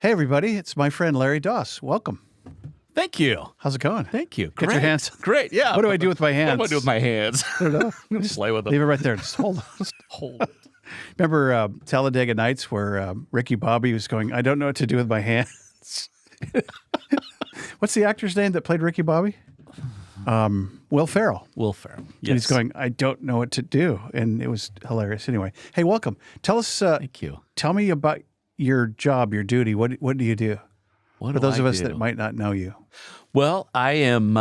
Hey, everybody. It's my friend Larry Doss. Welcome. Thank you. How's it going? Thank you. Get your hands. Great. Yeah. What do I do with my hands? What do I do with my hands? I don't know. I'm going to play with them. Leave it right there. Just hold it. Just hold it. Remember Talladega Nights where Ricky Bobby was going, I don't know what to do with my hands. What's the actor's name that played Ricky Bobby? Will Ferrell. Will Ferrell. Yes. And he's going, I don't know what to do. And it was hilarious. Anyway, hey, welcome. Tell us. Thank you. Tell me about your job, your duty. What do you do? What For do those I of us do? that might not know you. Well, I am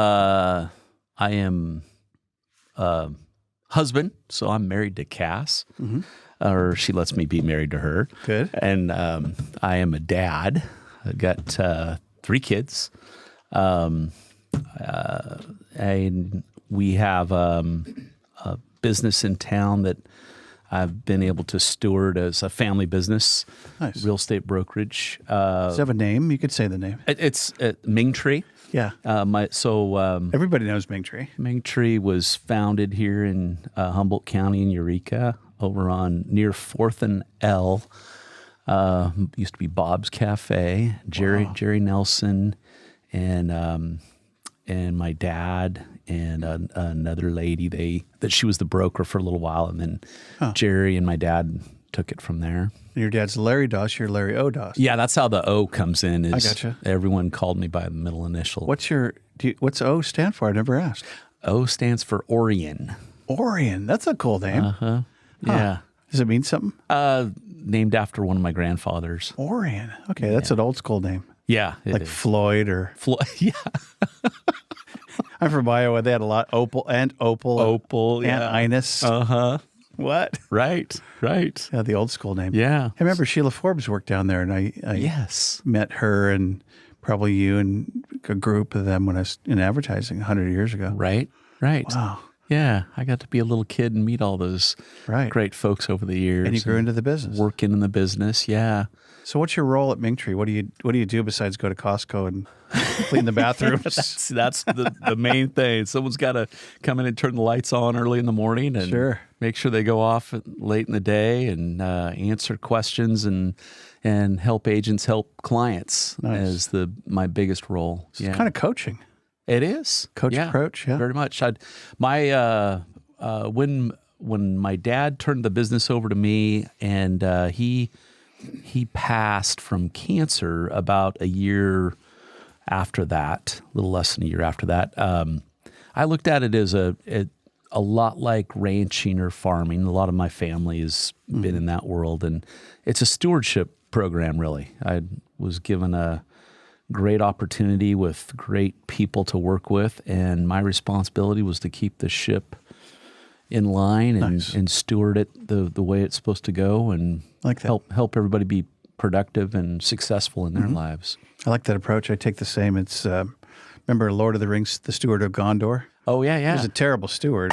husband, so I'm married to Cass, or she lets me be married to her. Good. And I am a dad. I've got 3 kids. And we have a business in town that I've been able to steward as a family business, Nice. real estate brokerage. Does it have a name? You could say the name. It's Ming Tree. Yeah. Everybody knows Ming Tree. Ming Tree was founded here in Humboldt County in Eureka, over on near 4th and L. Used to be Bob's Cafe. Jerry Nelson, and my dad and another lady. She was the broker for a little while, and then Jerry and my dad took it from there. Your dad's Larry Doss. You're Larry O. Doss. Yeah, that's how the O comes in. I gotcha. Everyone called me by the middle initial. What's O stand for? I never asked. O stands for Orion. Orion. That's a cool name. Yeah. Does it mean something? Named after one of my grandfathers. Orion. Okay, that's an old school name. Yeah, it Like is. Floyd or... Yeah. I'm from Iowa. They had a lot. Opal, Opal, Aunt yeah. Ines. What? Right. Yeah, the old school name. Yeah. I remember Sheila Forbes worked down there, and I Yes. met her and probably you and a group of them when I was in advertising 100 years ago. Right. Wow. Yeah, I got to be a little kid and meet all those Right. great folks over the years. And you grew into the business. Working in the business, yeah. So what's your role at Ming Tree? What do you do besides go to Costco and clean the bathrooms? That's the main thing. Someone's got to come in and turn the lights on early in the morning and Sure. make sure they go off late in the day and answer questions and help agents help clients Nice. as my biggest role. It's kind of coaching. It is Coach approach, yeah. very much. When my dad turned the business over to me, and he passed from cancer about a year after that, a little less than a year after that. I looked at it as a lot like ranching or farming. A lot of my family has been in that world, and it's a stewardship program, really. I was given a great opportunity with great people to work with, and my responsibility was to keep the ship in line and steward it the way it's supposed to go, and Like that. help everybody be productive and successful in their lives. I like that approach. I take the same. It's remember Lord of the Rings, the Steward of Gondor? Oh yeah, He yeah. was a terrible steward,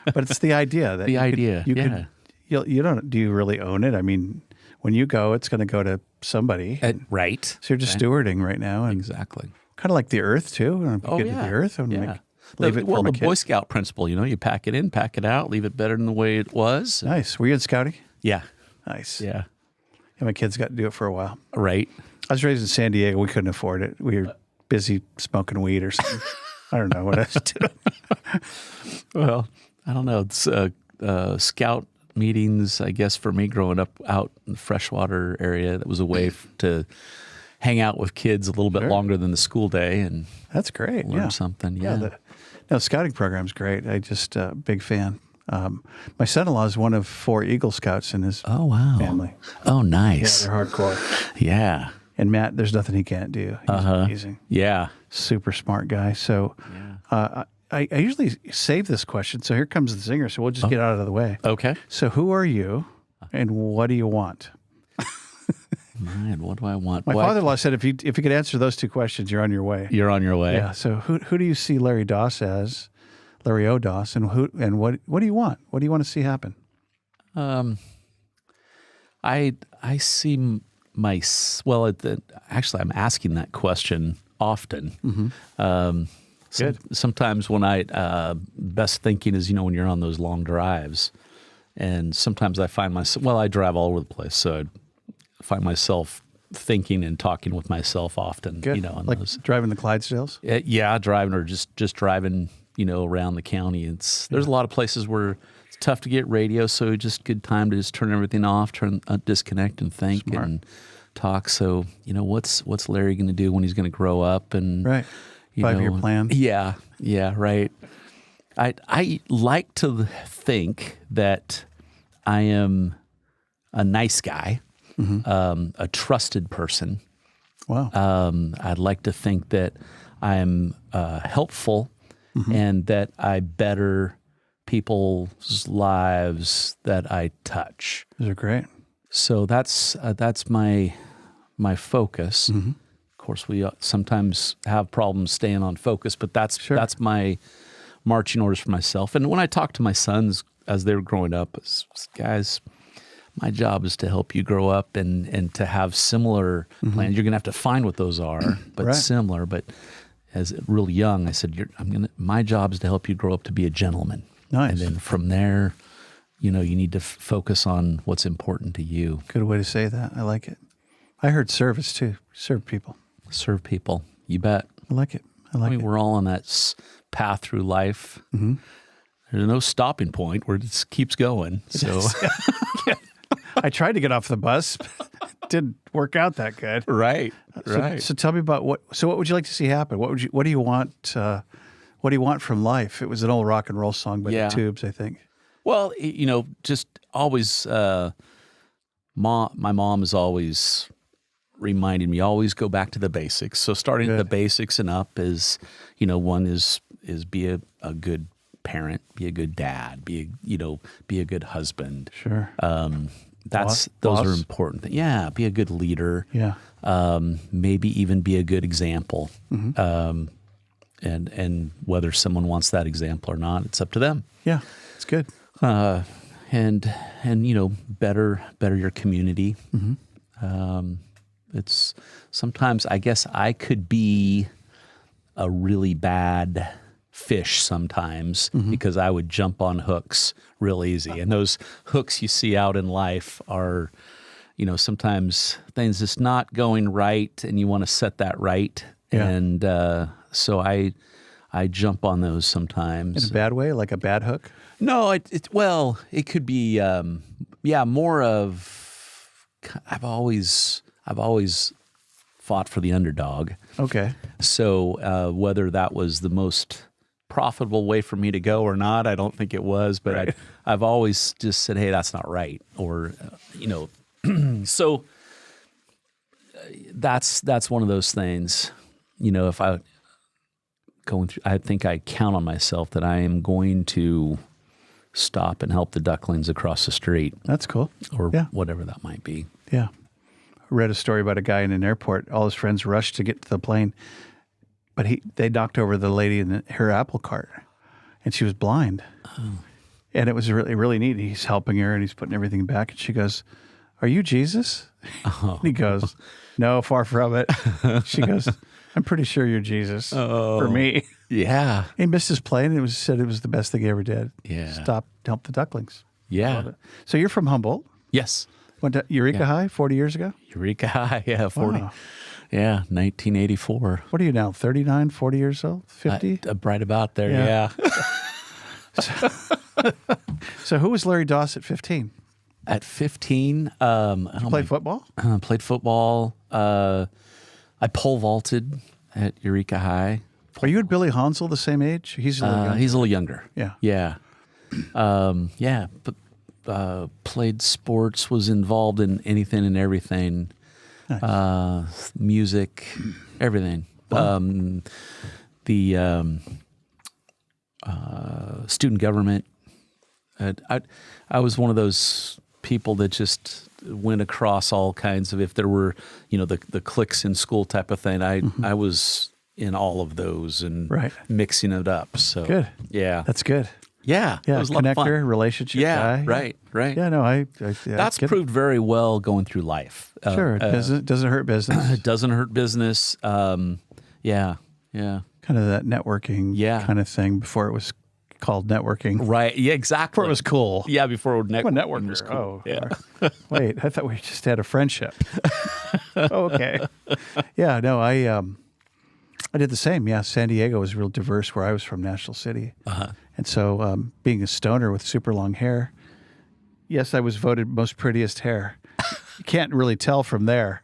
but it's the idea that you don't. Do you really own it? I mean, when you go, it's going to go to somebody. Right. So you're just stewarding right now, and Exactly. kind of like the Earth too. You Oh get yeah. to the Earth and Yeah. leave it for my the kid. Boy Scout principle. You pack it in, pack it out, leave it better than the way it was. Nice. Were you in scouting? Yeah. Nice. Yeah. Yeah, my kids got to do it for a while. Right. I was raised in San Diego. We couldn't afford it. We were busy smoking weed or something. I don't know what I was doing. Well, I don't know. It's scout meetings, I guess, for me growing up out in the freshwater area. That was a way to hang out with kids a little bit longer than the school day and That's great. learn something. Yeah. The scouting program's great. I just big fan. My son-in-law is one of 4 Eagle Scouts in his Oh, wow. family. Oh, Yeah, nice. they're hardcore. Yeah. And Matt, there's nothing he can't do. He's amazing. Yeah. Super smart guy. So I usually save this question. So here comes the zinger. So we'll just get out of the way. Okay. So who are you and what do you want? Man, what do I want? My Boy, father-in-law said if you could answer those 2 questions, you're on your way. You're on your way. Yeah. So who do you see Larry Doss as, Larry O. Doss, and what do you want? What do you want to see happen? I see actually, I'm asking that question often. Sometimes when best thinking is, when you're on those long drives, and sometimes I find myself, I drive all over the place, so I find myself thinking and talking with myself often. Good. You know, on Like those. driving the Clydesdales? Yeah, driving or just driving. You know, around the county. There's a lot of places where it's tough to get radio, so just good time to just turn everything off, disconnect, and think and talk. So you know, what's Larry going to do when he's going to grow up? And Right. 5-year plan. Yeah, right. I like to think that I am a nice guy, a trusted person. Wow. I'd like to think that I'm helpful and that I better people's lives that I touch. Those are great. So that's my focus. Of course, we sometimes have problems staying on focus, but that's my marching orders for myself. And when I talk to my sons as they were growing up, guys, my job is to help you grow up and to have similar plans. You're going to have to find what those are, but similar. But as really young, I said, my job is to help you grow up to be a gentleman. Nice. And then from there, you know, you need to focus on what's important to you. Good way to say that. I like it. I heard service too. Serve people. Serve people. You bet. I like it. I like I mean, it. we're all on that path through life. There's no stopping point where it just keeps going. So, I tried to get off the bus. Didn't work out that good. right. So tell me about what would you like to see happen? What do you want? What do you want from life? It was an old rock and roll song by the Tubes, I think. Well, you know, just always, my mom is always reminding me, always go back to the basics. So starting at the basics and up is, you know, one is be a good parent, be a good dad, be a good husband. Sure. Those are important things. Yeah, be a good leader. Yeah. Maybe even be a good example. And whether someone wants that example or not, it's up to them. Yeah, it's good. And you know, better your community. It's sometimes, I guess I could be a really bad fish sometimes because I would jump on hooks real easy. And those hooks you see out in life are, you know, sometimes things just not going right and you want to set that right. Yeah. And so I jump on those sometimes. In a bad way, like a bad hook? No, it could be, more of, I've always fought for the underdog. Okay. So whether that was the most profitable way for me to go or not, I don't think it was, but I've always just said, hey, that's not right. Or, you know, so that's one of those things, you know, if I think I count on myself that I am going to stop and help the ducklings across the street. That's cool. Or whatever that might be. Yeah. I read a story about a guy in an airport. All his friends rushed to get to the plane, but they knocked over the lady in her apple cart, and she was blind. Oh. And it was really, really neat. He's helping her, and he's putting everything back, and she goes, "Are you Jesus?" Oh. He goes, "No, far from it." She goes, "I'm pretty sure you're Jesus for me." Yeah. He missed his plane, and said it was the best thing he ever did. Yeah. Stop to help the ducklings. Yeah. So you're from Humboldt? Yes. Went to Eureka High 40 years ago? Eureka High, 40. Wow. Yeah, 1984. What are you now, 39, 40 years old, 50? Right about there, yeah. So who was Larry Doss at 15? At 15, Did you play football? Played football. I pole vaulted at Eureka High. Are you and Billy Hansel the same age? He's a little younger. He's a little younger. Yeah. Yeah. But played sports, was involved in anything and everything. Nice. Music, everything. Wow. The student government. I was one of those people that just went across all kinds of, if there were, you know, the cliques in school type of thing, I was in all of those and mixing it up. So good. Yeah. That's good. Yeah. Yeah. It was a lot of fun. Relationship guy. Right. Yeah, no, that's proved very well going through life. Sure. It doesn't hurt business. It doesn't hurt business. Yeah. Kind of that networking kind of thing before it was called networking. Right. Yeah, exactly. Before it was cool. Yeah, before I'm a networker. was cool. Oh, Yeah. Wait, I thought we just had a friendship. Okay. Yeah, no, I did the same. Yeah, San Diego was real diverse where I was from, National City. Uh-huh. And so being a stoner with super long hair, yes, I was voted most prettiest hair. You can't really tell from there.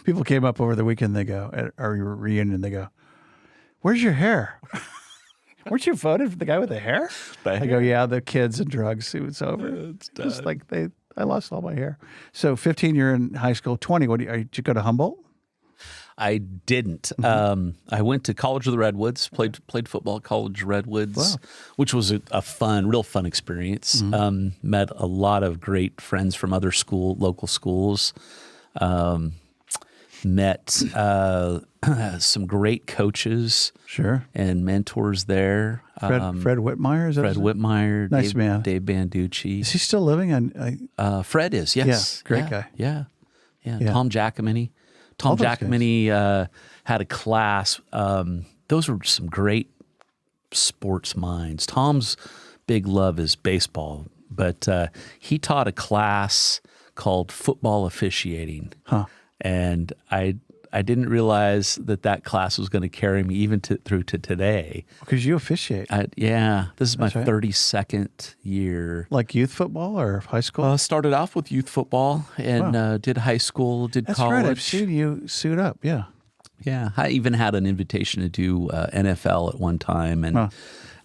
People came up over the weekend, they go, at our reunion, they go, "Where's your hair? Weren't you voted for the guy with the hair?" I go, "Yeah, the kids and drugs. It was over." It's just like I lost all my hair. So 15, you're in high school. 20, did you go to Humboldt? I didn't. I went to College of the Redwoods, played football at College of Redwoods, which was a real fun experience. Met a lot of great friends from other local schools. Met some great coaches, and mentors there. Fred Whitmire, is that Fred Whitmire, nice man. Dave Banducci. Is he still living? Fred is, yes, yeah, great guy. Yeah. Tom Giacomini. Tom Giacomini had a class. Those were some great sports minds. Tom's big love is baseball, but he taught a class called football officiating. And I didn't realize that class was going to carry me even through to today. Because you officiate. This is my 32nd year. Like youth football or high school? Started off with youth football and did high school, did college. That's right. I've seen you suit up. Yeah. Yeah. I even had an invitation to do NFL at one time.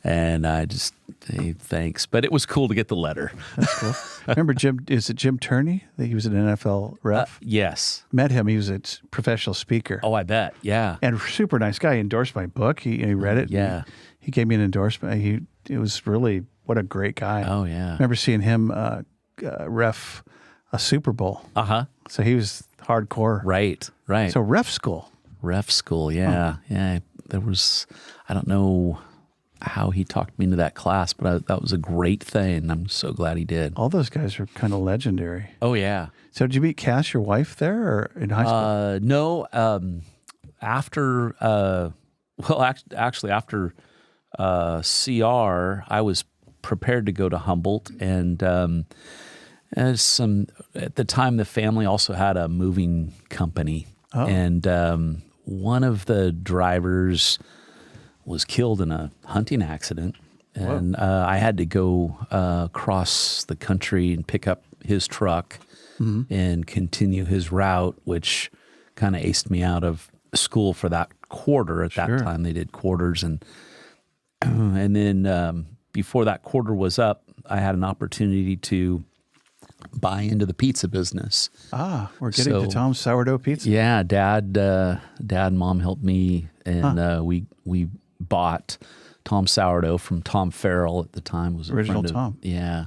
And I just, hey, thanks. But it was cool to get the letter. That's cool. Remember Jim Turney? He was an NFL ref? Yes. Met him. He was a professional speaker. Oh, I bet. Yeah. And super nice guy. He endorsed my book. He read it. Yeah. He gave me an endorsement. It was really, what a great guy. Oh, yeah. I remember seeing him ref a Super Bowl. Uh-huh. So he was hardcore. Right. So ref school. Ref school, yeah. Yeah. There was, I don't know how he talked me into that class, but that was a great thing. I'm so glad he did. All those guys are kind of legendary. Oh, yeah. So did you meet Cass, your wife, there or in high school? No. After, actually after CR, I was prepared to go to Humboldt. And at the time, the family also had a moving company. Oh. And one of the drivers was killed in a hunting accident, and I had to go across the country and pick up his truck and continue his route, which kind of aced me out of school for that quarter. At that time, they did quarters, and then before that quarter was up, I had an opportunity to buy into the pizza business. We're getting to Tom's Sourdough Pizza. Yeah, Dad and Mom helped me, and we bought Tom Sourdough from Tom Farrell at the time. Was original Tom. Yeah.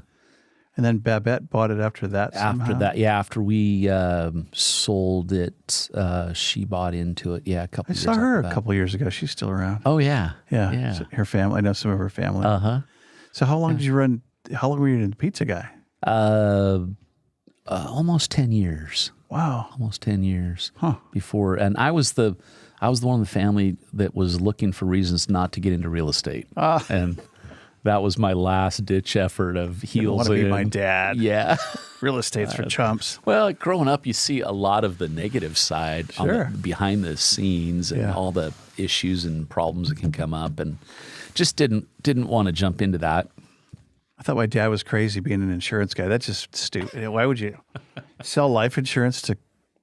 And then Babette bought it after that somehow? After we sold it, she bought into it. Yeah, a couple years I saw her a couple years ago. She's still around. Oh, yeah. Yeah. So her family. I know some of her family. Uh-huh. So how long did you run? How long were you in the pizza guy? Almost 10 years. Wow. Almost 10 years before. And I was the one in the family that was looking for reasons not to get into real estate. And that was my last ditch effort of heels. I want to be my dad. Yeah. Real estate's for chumps. Well, growing up, you see a lot of the negative side behind the scenes and all the issues and problems that can come up, and just didn't want to jump into that. I thought my dad was crazy being an insurance guy. That's just stupid. Why would you sell life insurance to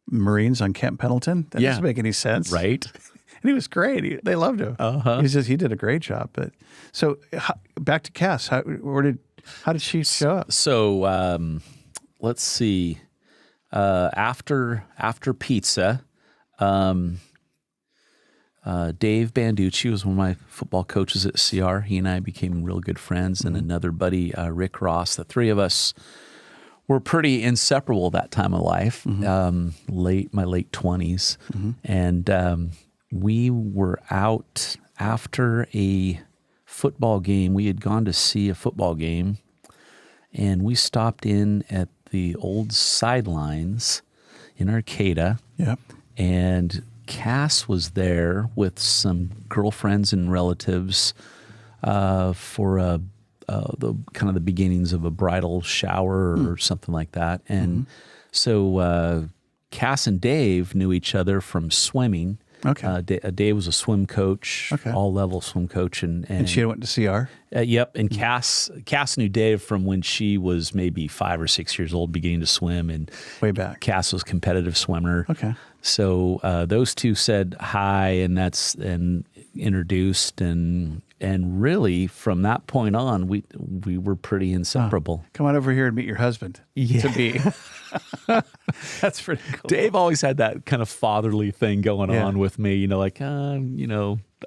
Marines on Camp Pendleton? That doesn't make any sense. Right. And he was great. They loved him. He did a great job. But so back to Cass. How did she show up? So let's see. After pizza, Dave Banducci was one of my football coaches at CR. He and I became real good friends, and another buddy, Rick Ross. The three of us were pretty inseparable that time of life, my late 20s. And we were out after a football game. We had gone to see a football game, and we stopped in at the old sidelines in Arcata. Yep. And Cass was there with some girlfriends and relatives for the kind of the beginnings of a bridal shower or something like that. And so Cass and Dave knew each other from swimming. Okay. Dave was a swim coach, all-level swim coach. And she went to CR? Yep. And Cass knew Dave from when she was maybe 5 or 6 years old, beginning to swim. And way back. Cass was a competitive swimmer. Okay. So those two said hi, and introduced, and really from that point on, we were pretty inseparable. Come on over here and meet your husband. Yeah. To be. That's pretty cool. Dave always had that kind of fatherly thing going on with me, like, I'm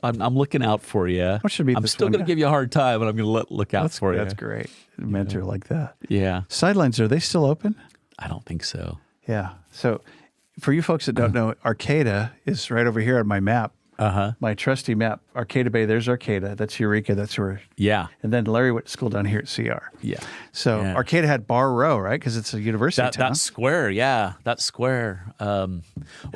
looking out for you. I'm still going to give you a hard time, but I'm going to look out for you. That's great. A mentor like that. Yeah. Sidelines, are they still open? I don't think so. Yeah. So for you folks that don't know, Arcata is right over here on my map. My trusty map, Arcata Bay, there's Arcata. That's Eureka. That's where. Yeah. And then Larry went to school down here at CR. Yeah. So Arcata had Bar Row, right? Because it's a university town. That square, that square. Had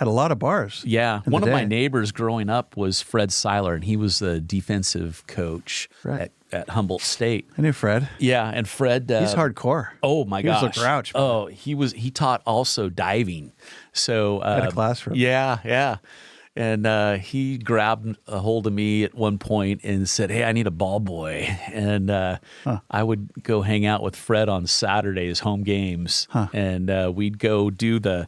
a lot of bars. Yeah. One of my neighbors growing up was Fred Seiler, and he was the defensive coach at Humboldt State. I knew Fred. Yeah, and Fred. He's hardcore. Oh my gosh. He was a grouch. Man. Oh, he taught also diving. So at a classroom. Yeah. And he grabbed a hold of me at one point and said, "Hey, I need a ball boy." And I would go hang out with Fred on Saturdays, home games, and we'd go do the.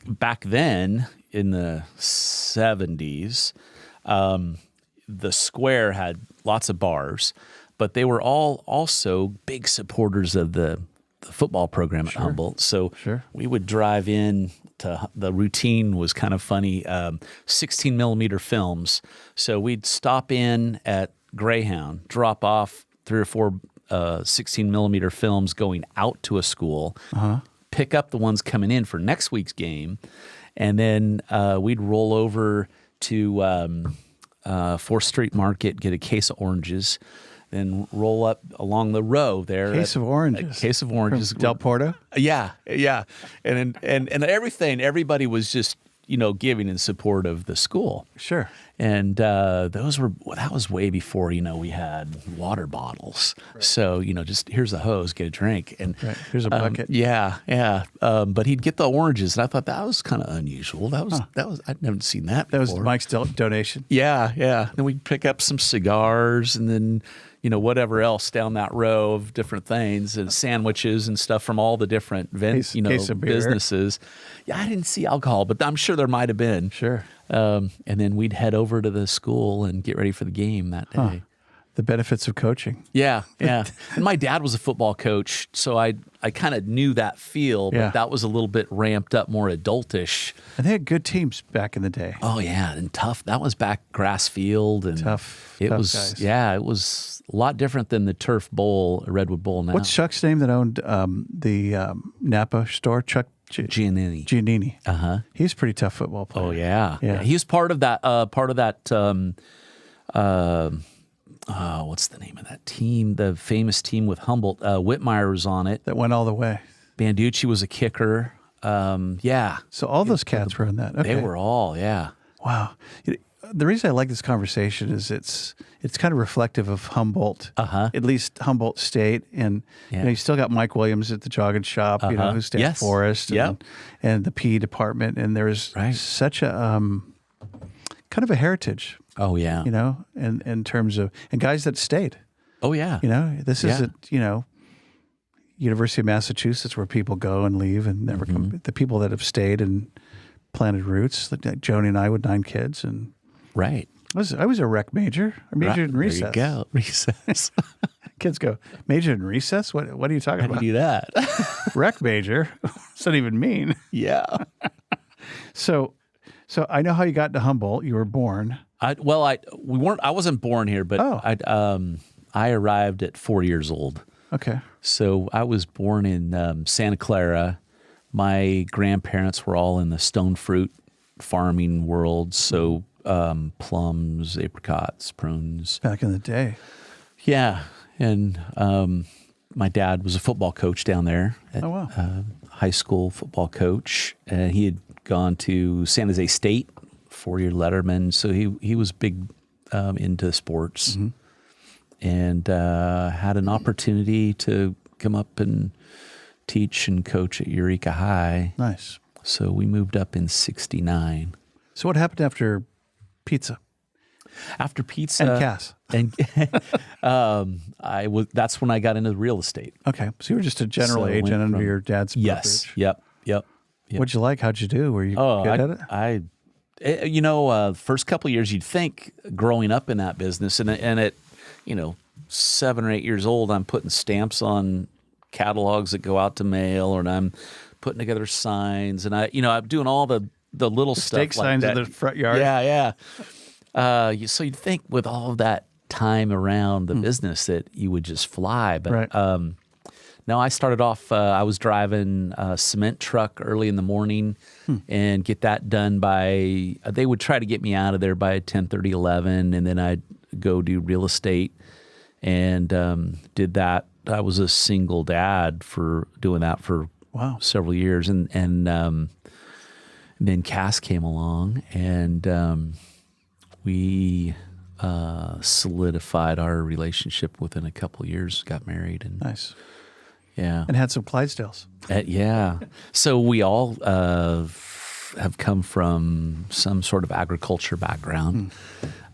Back then in the 70s, the square had lots of bars, but they were all also big supporters of the football program at Humboldt. So we would drive in. The routine was kind of funny, 16 millimeter films. So we'd stop in at Greyhound, drop off 3 or 4 16 millimeter films going out to a school, pick up the ones coming in for next week's game, and then we'd roll over to 4th Street Market, get a case of oranges, then roll up along the row there. Case of oranges. From Del Porto? Yeah. And everything, everybody was just, giving in support of the school. Sure. And that was way before, we had water bottles. Right. So, just here's a hose, get a drink. And here's a bucket. Yeah. But he'd get the oranges, and I thought that was kind of unusual. That was I'd never seen that before. That was Mike's donation. Yeah. Then we'd pick up some cigars, and then whatever else down that row of different things, and sandwiches and stuff from all the different businesses. Yeah, I didn't see alcohol, but I'm sure there might have been. Sure. And then we'd head over to the school and get ready for the game that day. The benefits of coaching. Yeah. And my dad was a football coach, so I kind of knew that feel, but that was a little bit ramped up, more adultish. And they had good teams back in the day. Oh yeah, and tough. That was back grass field and tough. It was guys. Yeah, it was a lot different than the Turf Bowl, Redwood Bowl now. What's Chuck's name that owned the Napa store? Chuck Giannini. He's a pretty tough football player. Oh yeah. He was part of that. What's the name of that team? The famous team with Humboldt. Whitmire was on it. That went all the way. Banducci was a kicker. So all those cats were in that. Okay. They were all. Wow. The reason I like this conversation is it's kind of reflective of Humboldt, at least Humboldt State, and you still got Mike Williams at the jogging shop, who stayed at Forest, and the PE department, and there's such a kind of a heritage. Oh yeah, in terms of and guys that stayed. Oh yeah, this isn't University of Massachusetts where people go and leave and never come. The people that have stayed and planted roots, like Joni and I with 9 kids and. Right. I was a rec major. I majored in recess. There you go. Recess. Kids go, majored in recess? What are you talking about? How do you do that? Rec major? What's that even mean? Yeah. So I know how you got to Humboldt. You were born. I wasn't born here, but I arrived at 4 years old. Okay. So I was born in Santa Clara. My grandparents were all in the stone fruit farming world, so plums, apricots, prunes. Back in the day. Yeah. And my dad was a football coach down there. High school football coach. He had gone to San Jose State 4-year letterman. So he was big into sports, and had an opportunity to come up and teach and coach at Eureka High. Nice. So we moved up in '69. So what happened after pizza After pizza and Cass? and that's when I got into real estate. Okay, so you were just a general So I agent went under from- your dad's Yes. brokerage. Yep. What'd you like? How'd you do? Were you good at it? First couple of years, you'd think growing up in that business, and at 7 or 8 years old, I'm putting stamps on catalogs that go out to mail, or I'm putting together signs, and I'm doing all the little stuff Stake like signs that. in the front yard. Yeah. So you'd think with all of that time around the business that you would just fly, but Right. no, I started off, I was driving a cement truck early in the morning and get that done by, they would try to get me out of there by 10:30, 11, and then I'd go do real estate and did that. I was a single dad for doing that for Wow. several years. And then Cass came along, and we solidified our relationship within a couple of years, got married. And Nice. yeah. And had some Clydesdales. Yeah. So we all have come from some sort of agriculture background.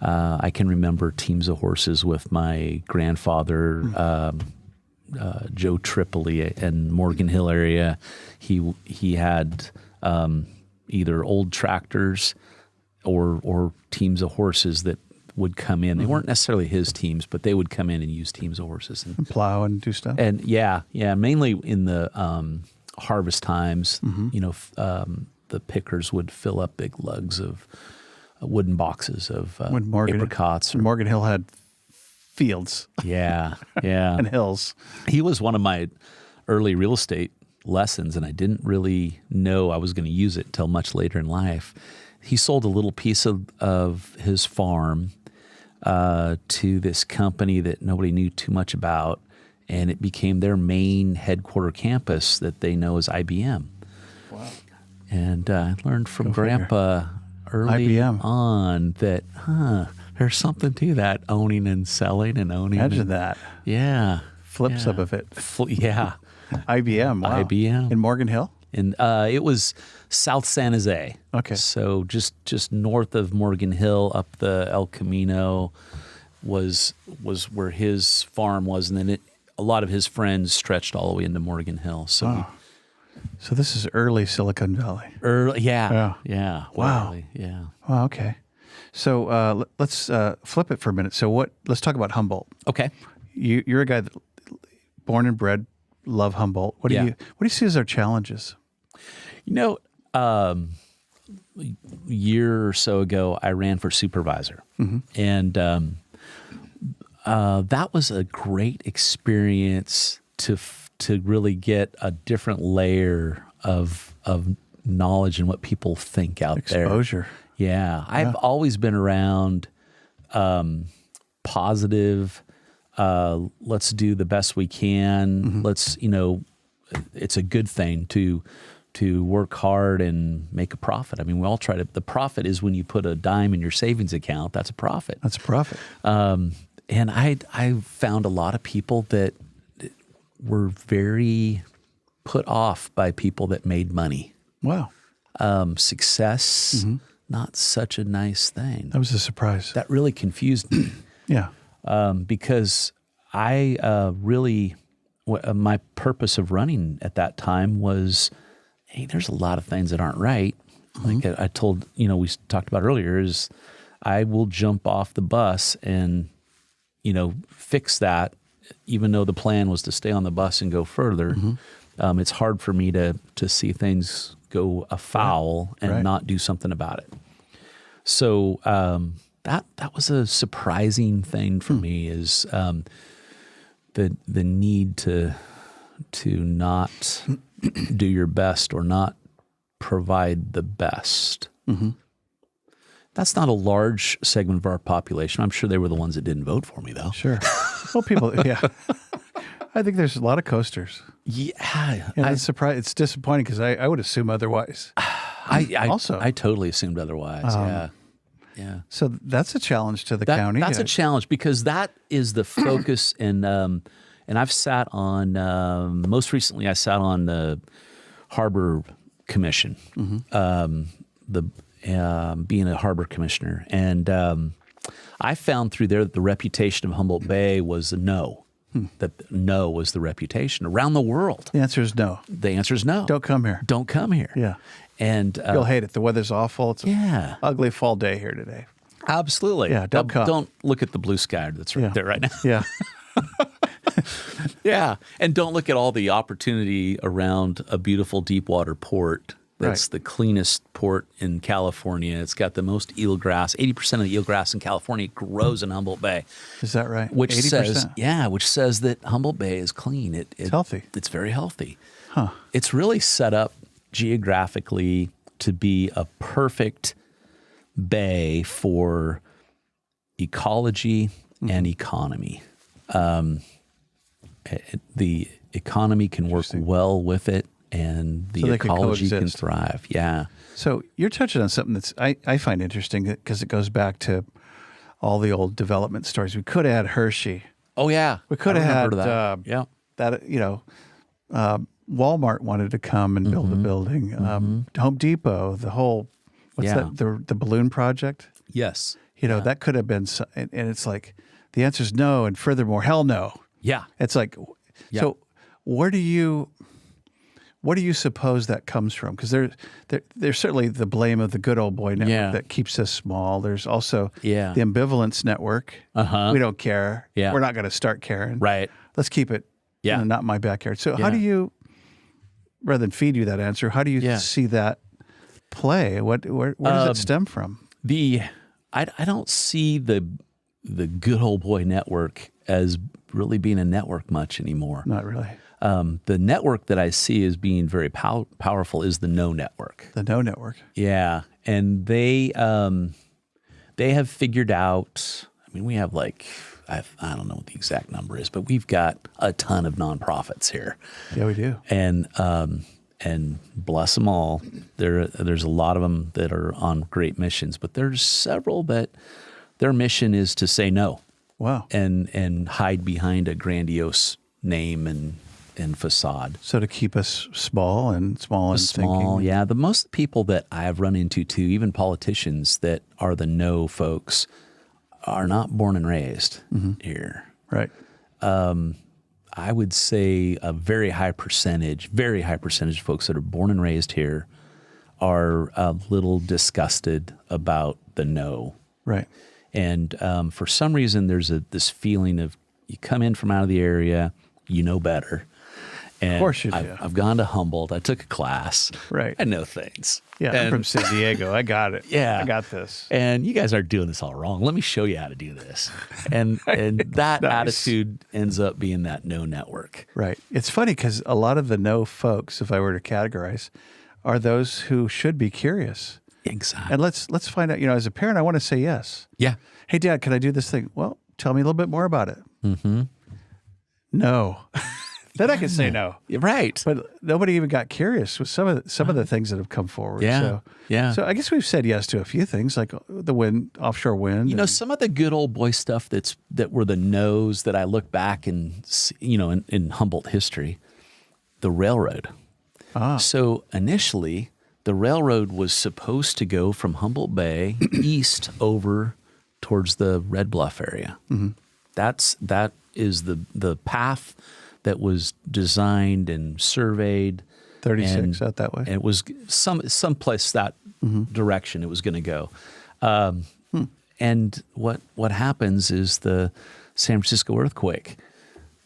I can remember teams of horses with my grandfather, Joe Tripoli in Morgan Hill area. He had either old tractors or teams of horses that would come in. They weren't necessarily his teams, but they would come in and use teams of horses. And plow and do stuff. And mainly in the harvest times, the pickers would fill up big lugs of wooden boxes of apricots. Morgan Hill had fields Yeah. and hills. He was one of my early real estate lessons, and I didn't really know I was going to use it until much later in life. He sold a little piece of his farm to this company that nobody knew too much about, and it became their main headquarter campus that they know as IBM. Wow. And I learned from figure. Grandpa early IBM. on that, there's something to that, owning and selling and owning. Imagine that. Yeah. Flip sub of it. Yeah. IBM. Wow. IBM. In Morgan Hill? And it was South San Jose. Okay. So just north of Morgan Hill, up the El Camino, was where his farm was, and then a lot of his friends stretched all the way into Morgan Hill. So Wow. So this is early Silicon Valley. early, Yeah. Wow. early, yeah. Wow. Okay. So let's flip it for a minute. So let's talk about Humboldt. Okay. You're a guy that born and bred, love Humboldt. What do you see as our challenges? A year or so ago, I ran for supervisor, and that was a great experience to really get a different layer of knowledge and what people think out there. Exposure. Yeah, I've always been around positive. Let's do the best we can. Let's, it's a good thing to work hard and make a profit. I mean, we all try to. The profit is when you put a dime in your savings account. That's a profit. That's a profit. And I found a lot of people that were very put off by people that made money. Wow. Success, not such a nice thing. That was a surprise. That really confused me. Yeah. Because I really, my purpose of running at that time was, hey, there's a lot of things that aren't right. Like I told, we talked about earlier, is I will jump off the bus and, fix that, even though the plan was to stay on the bus and go further. It's hard for me to see things go afoul and not do something about it. So that was a surprising thing for me, is the need to not do your best or not provide the best. That's not a large segment of our population. I'm sure they were the ones that didn't vote for me, though. Sure. Well, people, yeah. I think there's a lot of coasters. Yeah. It's disappointing because I would assume otherwise. I totally assumed otherwise. Yeah. So that's a challenge to the county. That's a challenge because that is the focus. And I've sat on, most recently I sat on the Harbor Commission, being a harbor commissioner. And I found through there that the reputation of Humboldt Bay was a no. That no was the reputation around the world. The answer is no. The answer is no. Don't come here. Don't come here. Yeah. And you'll hate it. The weather's awful. It's an ugly fall day here today. Absolutely. Yeah, don't come. Don't look at the blue sky that's right there right now. Yeah. Yeah. And don't look at all the opportunity around a beautiful deep water port. That's the cleanest port in California. It's got the most eelgrass. 80% of the eelgrass in California grows in Humboldt Bay. Is that right? Which 80%? Which says that Humboldt Bay is clean. It's healthy. It's very healthy. Huh. It's really set up geographically to be a perfect bay for ecology and economy. The economy can work well with it, and the ecology can thrive. Yeah. So you're touching on something that's I find interesting because it goes back to all the old development stories. We could have had Hershey. Oh yeah, we could have had that. Walmart wanted to come and build a building. Home Depot, the whole the balloon project. Yes. That could have been, and it's like the answer is no, and furthermore, hell no. Yeah. It's like, so what do you suppose that comes from? Because there's certainly the blame of the good old boy network that keeps us small. There's also the ambivalence network. We don't care. Yeah. We're not going to start caring. Right. Let's keep it not in my backyard. So how do you, rather than feed you that answer, how do you see that play? Where does it stem from? I don't see the good old boy network as really being a network much anymore. Not really. The network that I see as being very powerful is the No Network. The No Network. Yeah, and they have figured out. I mean, we have I don't know what the exact number is, but we've got a ton of nonprofits here. Yeah, we do. And bless them all. There's a lot of them that are on great missions, but there's several that their mission is to say no. Wow. And hide behind a grandiose name and facade. So to keep us small and thinking. Yeah. The most people that I've run into too, even politicians that are the no folks, are not born and raised here. Right. I would say a very high percentage of folks that are born and raised here are a little disgusted about the no. Right. And for some reason, there's this feeling of you come in from out of the area, you know better. And of course you do. I've gone to Humboldt. I took a class. Right. I know things. Yeah, I'm from San Diego. I got it. Yeah. I got this. And you guys are doing this all wrong. Let me show you how to do this. And that attitude ends up being that no network. Right. It's funny because a lot of the no folks, if I were to categorize, are those who should be curious. Exactly. And let's find out, as a parent, I want to say yes. Yeah. Hey, Dad, can I do this thing? Well, tell me a little bit more about it. Mm-hmm. No. Then I can say no. Right. But nobody even got curious with some of the things that have come forward. Yeah. So I guess we've said yes to a few things like the offshore wind. Some of the good old boy stuff that were the no's that I look back and in Humboldt history, the railroad. So initially, the railroad was supposed to go from Humboldt Bay east over towards the Red Bluff area. Mm-hmm. That is the path that was designed and surveyed. 36 out that way. And it was some place that direction it was going to go. And what happens is the San Francisco earthquake.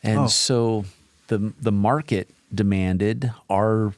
And so the market demanded our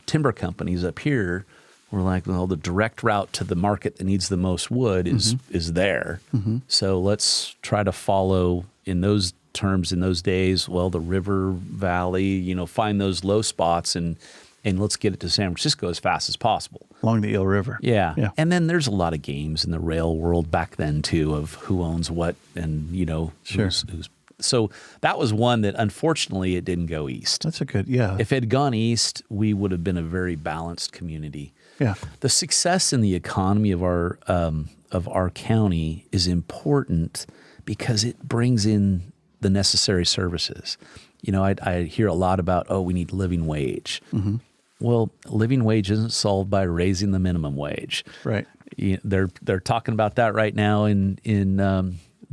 timber companies up here were like, well, the direct route to the market that needs the most wood is there. Mm-hmm. So let's try to follow in those terms in those days, the river valley, find those low spots and let's get it to San Francisco as fast as possible. Along the Eel River. Yeah. And then there's a lot of games in the rail world back then too of who owns what and, sure. who's so that was one that unfortunately it didn't go east. That's a good, yeah. If it had gone east, we would have been a very balanced community. Yeah. The success in the economy of our county is important because it brings in the necessary services. You know, I hear a lot about, we need living wage. Mm-hmm. Well, living wage isn't solved by raising the minimum wage. Right. They're talking about that right now in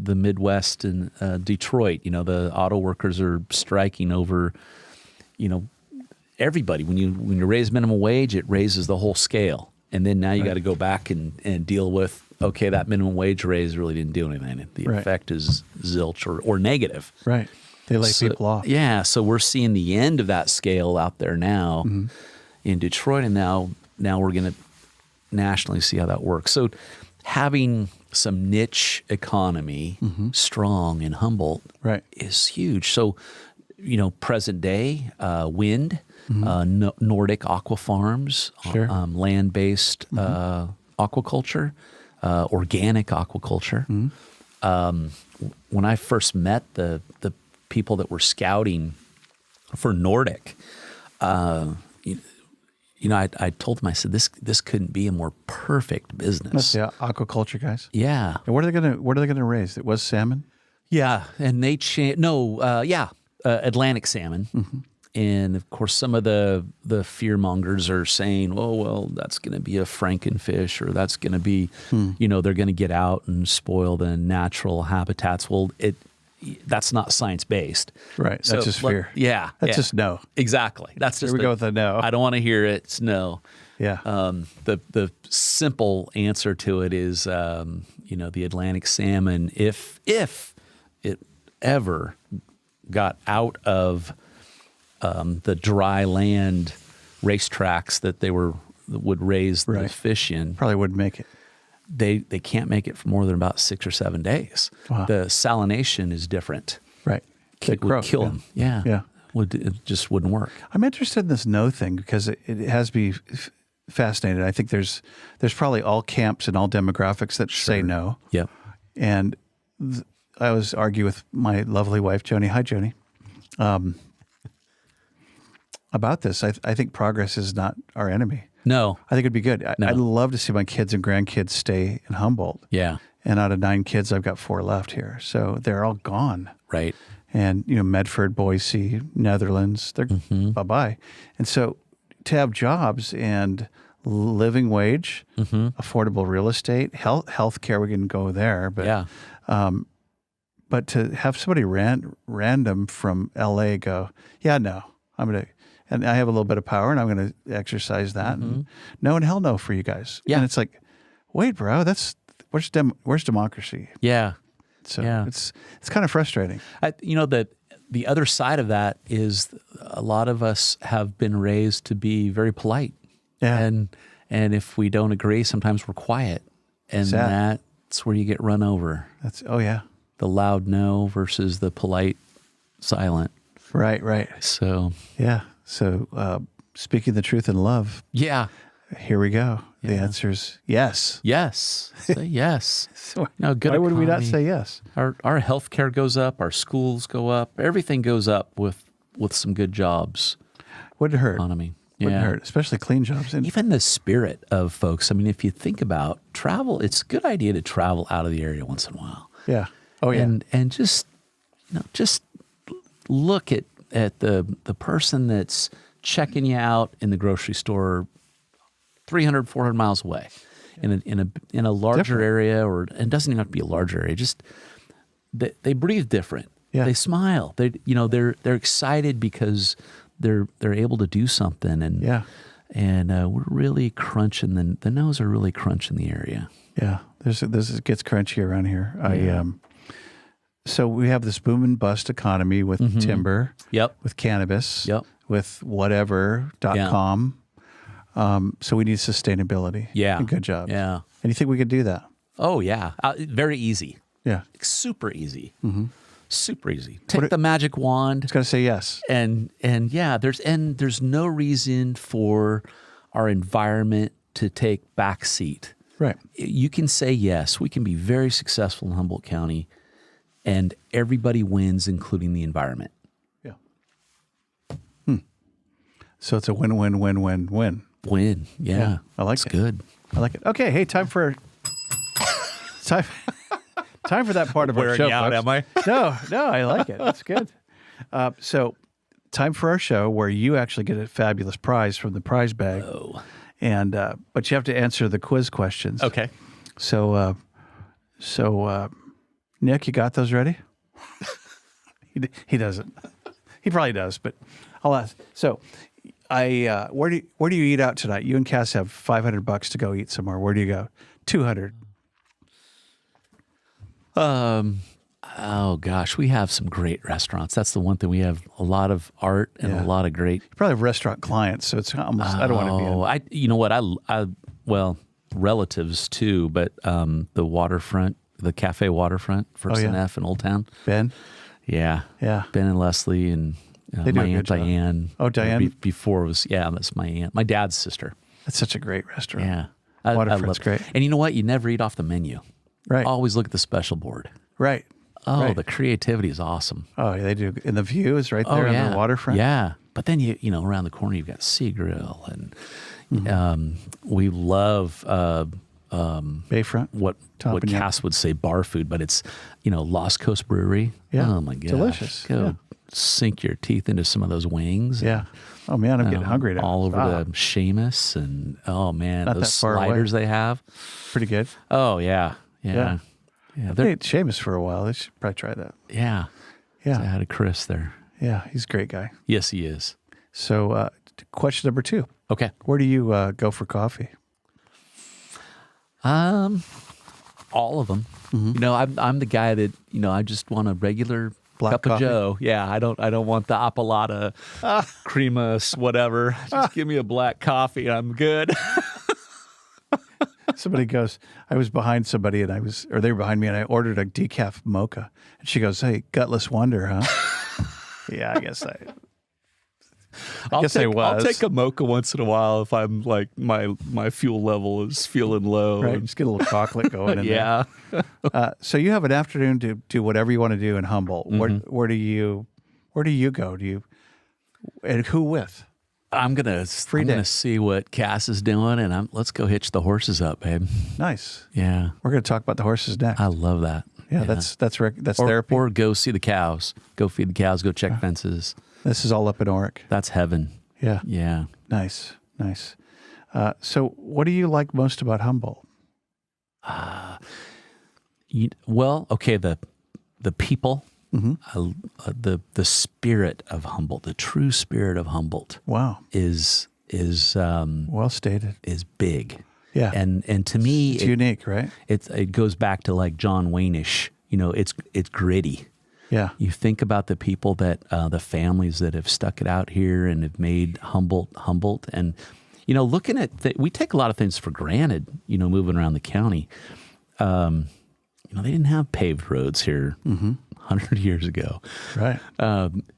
the Midwest and Detroit. You know, the auto workers are striking over, you know, everybody. When you raise minimum wage, it raises the whole scale. And then now you got to go back and deal with, okay, that minimum wage raise really didn't do anything. The effect is zilch or negative. Right. They lay people off. Yeah. So we're seeing the end of that scale out there now in Detroit. And now we're going to nationally see how that works. So having some niche economy strong in Humboldt is huge. So, you know, present day wind, Nordic aqua farms, land-based aquaculture, organic aquaculture. When I first met the people that were scouting for Nordic, you know, I told them, I said, this couldn't be a more perfect business. That's the aquaculture guys. Yeah. And what are they gonna raise? It was salmon. Yeah, and they Atlantic salmon. And of course, some of the fear mongers are saying, "Oh, well, that's going to be a frankenfish, or that's going to be, you know, they're going to get out and spoil the natural habitats." Well, that's not science based, right? That's just fear. Yeah, that's just no. Exactly. That's just here we go with the no. I don't want to hear it. It's no. Yeah. The simple answer to it is, you know, the Atlantic salmon, if it ever got out of the dry land racetracks that they would raise the fish in, probably wouldn't make it. They can't make it for more than about 6 or 7 days. Wow. The salination is different. Right. It would kill them. Yeah. Yeah. It just wouldn't work. I'm interested in this no thing because it has me fascinated. I think there's probably all camps and all demographics that say no. Yep. And I always argue with my lovely wife, Joni. Hi, Joni. About this. I think progress is not our enemy. No. I think it'd be good. I'd love to see my kids and grandkids stay in Humboldt. Yeah. And out of 9 kids, I've got 4 left here. So they're all gone. Right. And, you know, Medford, Boise, Netherlands, they're bye-bye. And so to have jobs and living wage, affordable real estate, health care, we can go there. But, but to have somebody random from L.A. go, no, I'm going to, and I have a little bit of power and I'm going to exercise that. And no and hell no for you guys. Yeah. And it's like, wait, bro, where's democracy? Yeah. So it's kind of frustrating. You know, the other side of that is a lot of us have been raised to be very polite. Yeah. And if we don't agree, sometimes we're quiet. And that's where you get run over. The loud no versus the polite silent. Right. So. Yeah. So speaking the truth in love. Yeah. Here we go. The answer is yes. Yes. Say yes. No, good. Why would we not say yes? Our healthcare goes up. Our schools go up. Everything goes up with some good jobs. Wouldn't hurt. Economy. Wouldn't hurt, especially clean jobs. And even the spirit of folks. I mean, if you think about travel, it's a good idea to travel out of the area once in a while. Yeah. Oh, yeah. And just look at the person that's checking you out in the grocery store 300, 400 miles away in a larger area, or it doesn't even have to be a larger area. Just they breathe different. Yeah. They smile. They're excited because they're able to do something. And we're really crunching the nose are really crunching the area. Yeah. This gets crunchy around here. So we have this boom and bust economy with timber, with cannabis, with whatever.com. So we need sustainability. Yeah. And good job. Yeah. And you think we could do that? Oh, yeah. Very easy. Yeah. Super easy. Super easy. Take the magic wand. It's got to say yes. And there's no reason for our environment to take backseat. Right. You can say yes. We can be very successful in Humboldt County, and everybody wins, including the environment. Yeah. So it's a win-win-win-win-win. Win. Yeah. I like it's it. good. I like it. Okay, hey, time for that part of our show. Wearing out, folks. am I? No, I like it. That's good. So, time for our show where you actually get a fabulous prize from the prize bag. Oh. And but you have to answer the quiz questions. Okay. So, Nick, you got those ready? He doesn't. He probably does, but I'll ask. So, where do you eat out tonight? You and Cass have $500 to go eat somewhere. Where do you go? 200. Oh gosh, we have some great restaurants. That's the one thing. We have a lot of art and a lot of great. You probably have restaurant clients, so it's almost. I don't want to be. You know what? Well, relatives too, but the waterfront, the cafe waterfront, First and F in Old Town. Ben. Yeah. Yeah. Ben and Leslie and They do my a good aunt job. Diane. Oh, Diane? Before it was, that's my aunt, my dad's sister. That's such a great restaurant. Yeah. Waterfront's love great. And you know what? You never eat off the menu. Right. Always look at the special board. Right. Oh, Right. the creativity is awesome. Oh, yeah, they do. And the view is right there on the waterfront. Yeah. But then you know, around the corner you've got Sea Grill and we love Bayfront. what Topping up. Cass would say bar food, but it's, Lost Coast Brewery. Yeah. Oh my gosh. Delicious. Go Yeah. sink your teeth into some of those wings. Yeah. Oh man, I'm getting hungry now. All over Wow. the Seamus and oh man, Not those that far away. sliders they have. Pretty good. Oh yeah. Yeah. Yeah. I They're, ate Seamus for a while. They should probably try that. yeah. Yeah. I had a Chris there. Yeah. He's a great guy. Yes, he is. So, question number 2. Okay. Where do you go for coffee? All of them. I'm the guy that, I just want a regular Black cup coffee? of Joe. Yeah, I don't want the Appalata, creamus, whatever. Just give me a black coffee. I'm good. Somebody goes, I was behind somebody or they were behind me and I ordered a decaf mocha. And she goes, hey, gutless wonder, huh? Yeah, I guess I was. I'll take a mocha once in a while if I'm like my fuel level is feeling low. Right, just get a little chocolate going in Yeah. there. So you have an afternoon to do whatever you want to do in Humboldt. Where do you go? And who with? I'm gonna see what Cass is doing, and let's go hitch the horses up, babe. Nice. Yeah, We're going to talk about the horses next. I love that. Yeah, that's therapy. Or go see the cows. Go feed the cows. Go check fences. This is all up in Oric. That's heaven. Yeah. Yeah. Nice. So what do you like most about Humboldt? Okay, the people, the spirit of Humboldt, the true spirit of Humboldt. Wow. is Well stated. is big. Yeah. And to me, It's unique, right? it goes back to like John Wayne-ish. It's gritty. Yeah. You think about the people that the families that have stuck it out here and have made Humboldt, and looking at we take a lot of things for granted. Moving around the county, they didn't have paved roads here 100 years ago. Right.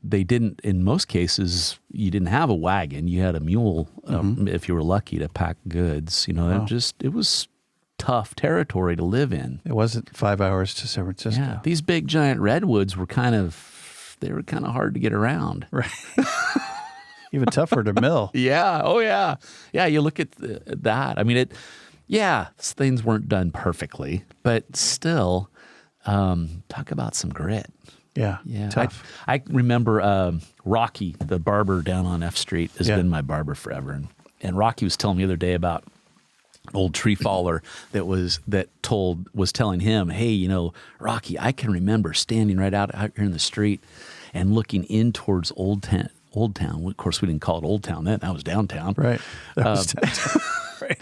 They didn't. In most cases, you didn't have a wagon. You had a mule if you were lucky to pack goods. It was tough territory to live in. It wasn't 5 hours to San Francisco. Yeah, these big giant redwoods were kind of hard to get around. Right. Even tougher to mill. Yeah. Oh yeah. Yeah. You look at that. I mean, things weren't done perfectly, but still, talk about some grit. Yeah. Yeah. Tough. I remember Rocky, the barber down on F Street, has been my barber forever, and Rocky was telling me the other day about old tree faller that was telling him, hey, Rocky, I can remember standing right out here in the street and looking in towards Old Town. Of course, we didn't call it Old Town then. That was downtown. Right. That was downtown. Right.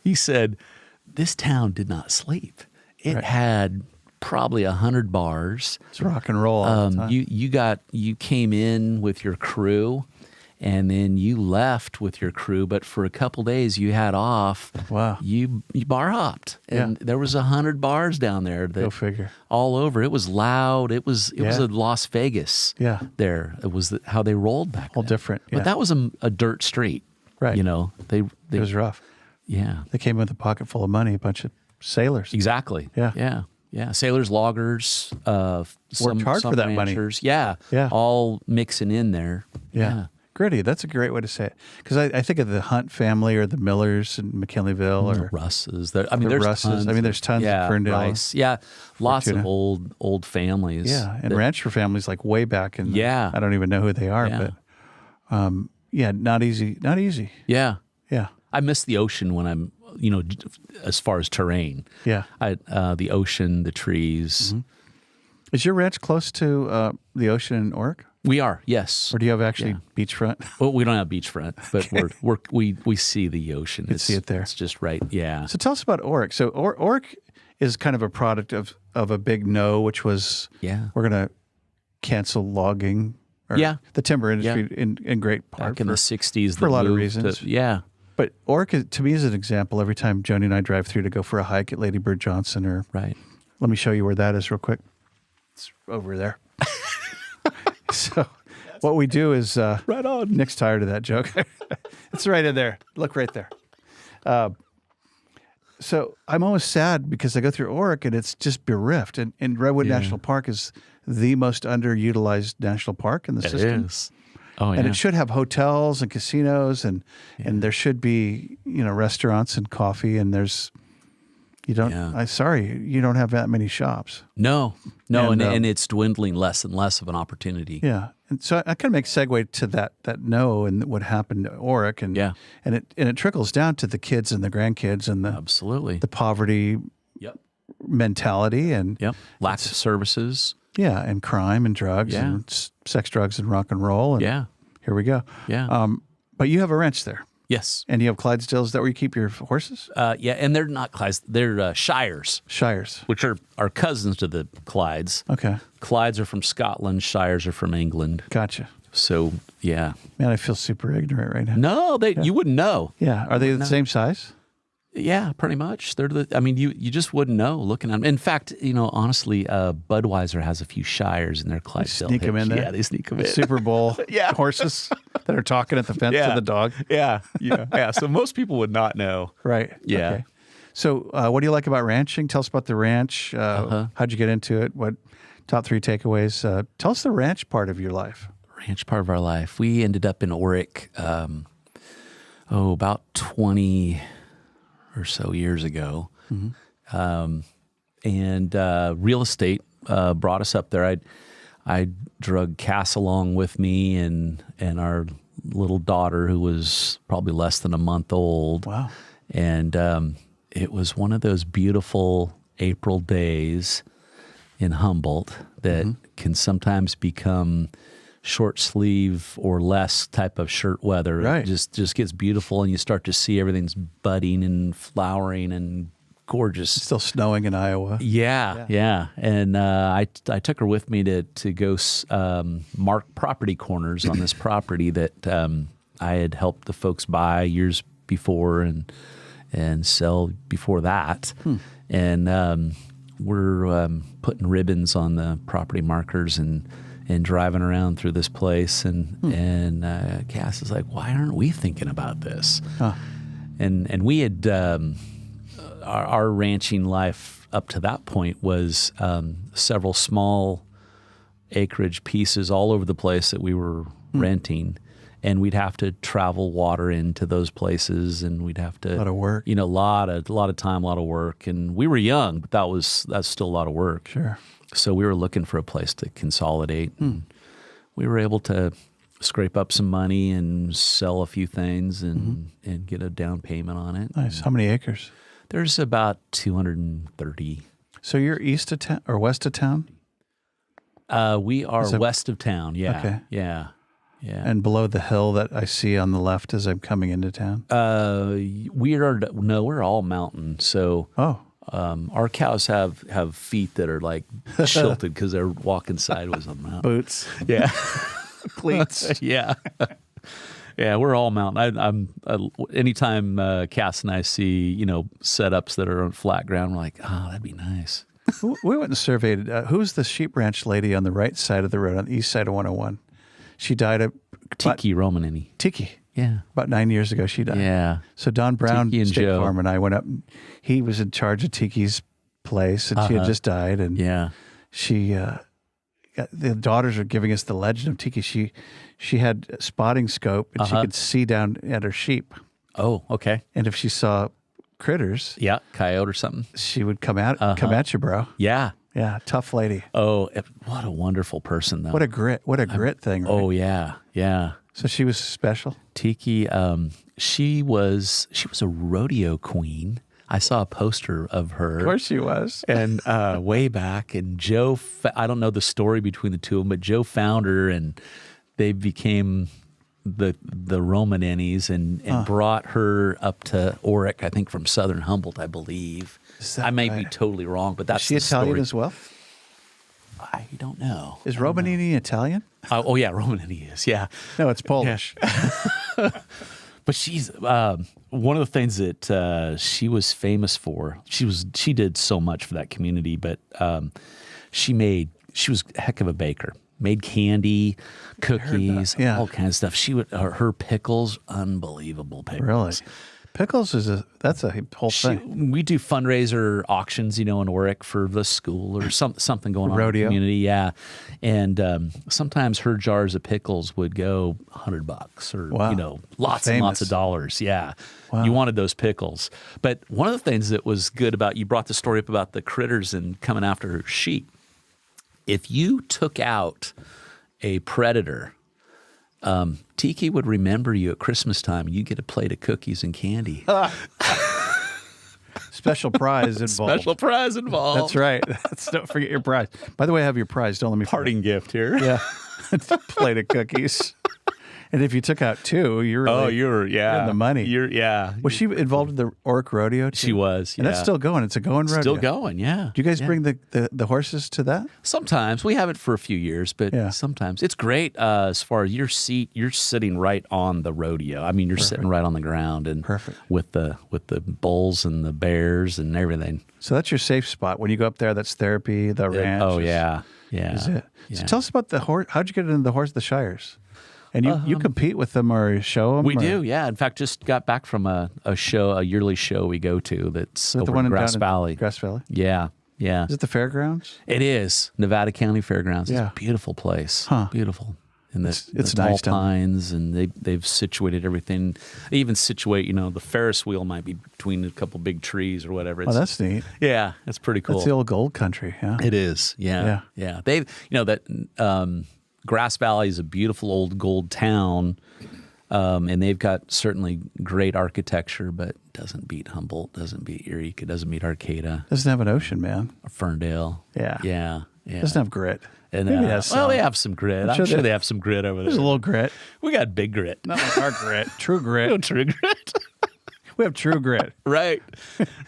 He said, this town did not sleep. It had probably 100 bars. It's rock and roll all the time. You came in with your crew, and then you left with your crew, but for a couple days you had off. Wow. You bar hopped, and there was 100 bars down there. Go figure. All over. It was loud. It was a Las Vegas. Yeah. There. It was how they rolled back All then. different. Yeah. But that was a dirt street. Right. They It was rough. yeah. They came with a pocket full of money, a bunch of sailors. Exactly. Yeah. Yeah. Yeah. Sailors, loggers, Worked hard for that money. ranchers. Yeah. Yeah. All mixing in there. Yeah. Gritty. That's a great way to say it. Because I think of the Hunt family or the Millers in McKinleyville or Russes. There's Russes. tons. There's tons of Ferndale. Rice. Yeah, lots of old families. Yeah, and rancher families like way back in. I don't even know who they are, but not easy. Not easy. Yeah. Yeah. I miss the ocean when I'm, as far as terrain. Yeah. The ocean, the trees. Mm-hmm. Is your ranch close to the ocean in Oric? We are, yes. Or do you have actually beachfront? Well, we don't have beachfront, but we see the ocean. You can see it there. It's just right, yeah. So tell us about Oric. So Oric is kind of a product of a big no, which was we're going to cancel logging. Or the timber industry in great part. Back in the 60s. For a lot of reasons. Yeah. But Oric, to me, is an example every time Joni and I drive through to go for a hike at Lady Bird Johnson. Or Right. Let me show you where that is real quick. It's over there. So what we do is right on. Nick's tired of that joke. It's right in there. Look right there. So I'm always sad because I go through Oric and it's just bereft. And Redwood National Park is the most underutilized national park in the system. It is. Oh, and it should have hotels and casinos and there should be, restaurants and coffee, and there's you don't you don't have that many shops. No, and it's dwindling less and less of an opportunity. Yeah. And so I kind of make segue to that no and what happened to Oric and it trickles down to the kids and the grandkids and the poverty mentality and lack of services. Yeah, and crime and drugs and sex, drugs, and rock and roll. And here we go. Yeah. But you have a ranch there. Yes. And you have Clydesdales. Is that where you keep your horses? And they're not Clydes. They're Shires. Shires. Which are cousins to the Clydes. Okay. Clydes are from Scotland. Shires are from England. Gotcha. So, yeah. Man, I feel super ignorant right now. No, you wouldn't know. Yeah. Are they the same size? Yeah, pretty much. You just wouldn't know looking at them. In fact, honestly, Budweiser has a few Shires in their Clydesdale. Sneak them in there? Yeah, they sneak them in. Super Bowl horses that are talking at the fence to the dog. Yeah. So most people would not know. Right. Yeah. Okay. So what do you like about ranching? Tell us about the ranch. How'd you get into it? What top 3 takeaways? Tell us the ranch part of your life. Ranch part of our life. We ended up in Oric, about 20 or so years ago. Mm-hmm. And real estate brought us up there. I drug Cass along with me and our little daughter, who was probably less than a month old. Wow. And it was one of those beautiful April days in Humboldt that can sometimes become short sleeve or less type of shirt weather. Right. It just gets beautiful, and you start to see everything's budding and flowering and gorgeous. It's still snowing in Iowa. Yeah. And I took her with me to go mark property corners on this property that I had helped the folks buy years before and sell before that. And we're putting ribbons on the property markers and driving around through this place, and Cass is like, "Why aren't we thinking about this?" And we had our ranching life up to that point was several small acreage pieces all over the place that we were renting, and we'd have to travel water into those places, and we'd have to a lot of work, a lot of time, a lot of work, and we were young, but that's still a lot of work. Sure. So we were looking for a place to consolidate. We were able to scrape up some money and sell a few things and get a down payment on it. Nice. How many acres? There's about 230. So you're east of town or west of town? We are west of town. Yeah. Okay. Yeah. And below the hill that I see on the left as I'm coming into town? We're all mountain. So our cows have feet that are like shilted because they're walking sideways on the mountain. Boots. Yeah. Cleats. Yeah. Yeah, we're all mountain. I'm anytime Cass and I see, setups that are on flat ground, we're like, oh, that'd be nice. We went and surveyed. Who's the sheep ranch lady on the right side of the road, on the east side of 101? She died Tiki Romanini. Tiki. Yeah. About 9 years ago, she died. Yeah. So Don Brown, Tiki and State Joe. Farm, and I went up. And he was in charge of Tiki's place, and she had just died. And she the daughters are giving us the legend of Tiki. She had a spotting scope, and she could see down at her sheep. Oh, okay. And if she saw critters, Yeah, coyote or something. she would come at you, bro. Yeah. Yeah, tough lady. Oh, what a wonderful person, though. What a grit thing. Right? Oh, yeah, yeah. So she was special. Tiki, she was a rodeo queen. I saw a poster of her. Of course she was. And way back, and Joe, I don't know the story between the two of them, but Joe found her, and they became the Romanennies and brought her up to Oric, I think from southern Humboldt, I believe. I may be totally wrong, but that's Is she the Italian story. as well? I don't know. Is Romanini Italian? Oh, yeah, Romanini is, yeah. No, it's Polish. But she's one of the things that she was famous for. She did so much for that community, but she was a heck of a baker. Made candy, cookies, all kinds of stuff. Her pickles, unbelievable pickles. Really? Pickles that's a whole thing. We do fundraiser auctions, in Oric for the school or something going on Rodeo. in the community. Yeah. And sometimes her jars of pickles would go $100 or, lots and lots of dollars. Yeah. Wow. You wanted those pickles. But one of the things that was good about, you brought the story up about the critters and coming after her sheep. If you took out a predator, Tiki would remember you at Christmas time. You get a plate of cookies and candy. Special prize involved. Special prize involved. That's right. Don't forget your prize. By the way, I have your prize. Don't let me Parting gift here. Yeah. Plate of cookies. And if you took out two, you're in the money. Was she involved in the Oric Rodeo too? She was, And that's still going. It's a going rodeo. Still going, yeah. Do you guys bring the horses to that? Sometimes. We haven't for a few years, but sometimes. It's great as far as your seat. You're sitting right on the rodeo. I mean, you're sitting right on the ground and with the bulls and the bears and everything. So that's your safe spot. When you go up there, that's therapy, the ranch. Oh, yeah. Yeah. Is it? Yeah. So tell us about the horse. How'd you get into the Shires? And you compete with them or show them? We do, yeah. In fact, just got back from a yearly show we go to that's over in Grass Valley. Grass Valley? Yeah, yeah. Is it the fairgrounds? It is. Nevada County Fairgrounds. Yeah. It's a beautiful place. Huh. Beautiful. And it's the nice tall pines, and they've situated everything. They even situate, the Ferris wheel might be between a couple big trees or whatever. That's neat. Yeah, it's pretty cool. That's the old gold country, yeah. It is, yeah. They've, that Grass Valley is a beautiful old gold town, and they've got certainly great architecture, but doesn't beat Humboldt, doesn't beat Eureka, doesn't beat Arcata. Doesn't have an ocean, man. Or Ferndale. Yeah. Yeah. Doesn't have grit. And, Maybe it has some. well, they have some grit. I'm sure they have some grit over there. There's a little grit. We got big grit. Not like our grit. True grit. No true grit. We have true grit. Right.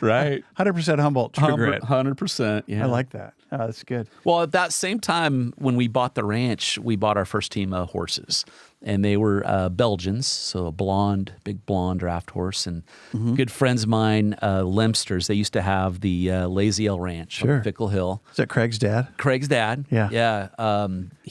100% Humboldt, true grit. 100%. Yeah. I like that. Oh, that's good. Well, at that same time, when we bought the ranch, we bought our first team of horses. And they were Belgians, so a big blonde draft horse. And good friends of mine, Lemsters, they used to have the Lazy L Ranch on Fickle Hill. Is that Craig's dad? Craig's dad. Yeah. Yeah.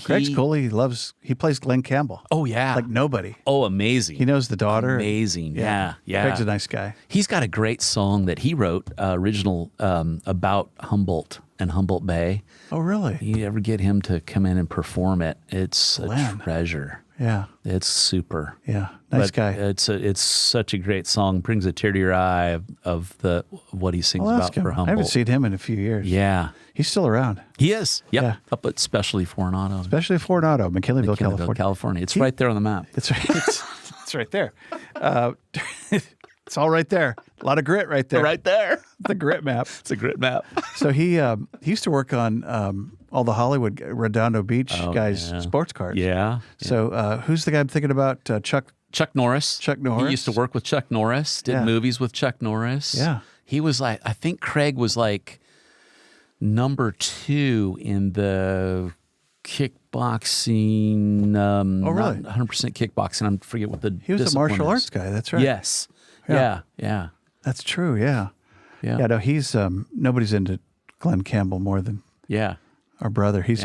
Craig's cool. He plays Glenn Campbell. Oh, yeah. Like nobody. Oh, amazing. He knows the daughter. Amazing. Yeah. Craig's a nice guy. He's got a great song that he wrote, original, about Humboldt and Humboldt Bay. Oh, really? You ever get him to come in and perform it? It's a treasure. Yeah. It's super. Yeah. Nice guy. It's such a great song. Brings a tear to your eye of what he sings about for Humboldt. I haven't seen him in a few years. Yeah. He's still around. He is. Yep. Yeah. Up at Specialty Foreign-Auto. Especially Foreign-Auto, McKinleyville, California. It's right there on the map. It's right there. It's all right there. A lot of grit right there. Right there. The grit map. It's a grit map. So he used to work on all the Hollywood Redondo Beach guys' sports cars. Yeah. So who's the guy I'm thinking about? Chuck Norris. Chuck Norris. He used to work with Chuck Norris, did movies with Chuck Norris. Yeah. He was I think Craig was number 2 in the kickboxing. Oh, really? Not 100% kickboxing. I forget what the He was a discipline martial is. arts guy. That's right. Yes. Yeah. That's true. Yeah. Yeah. Yeah. No, he's nobody's into Glenn Campbell more than our brother. He's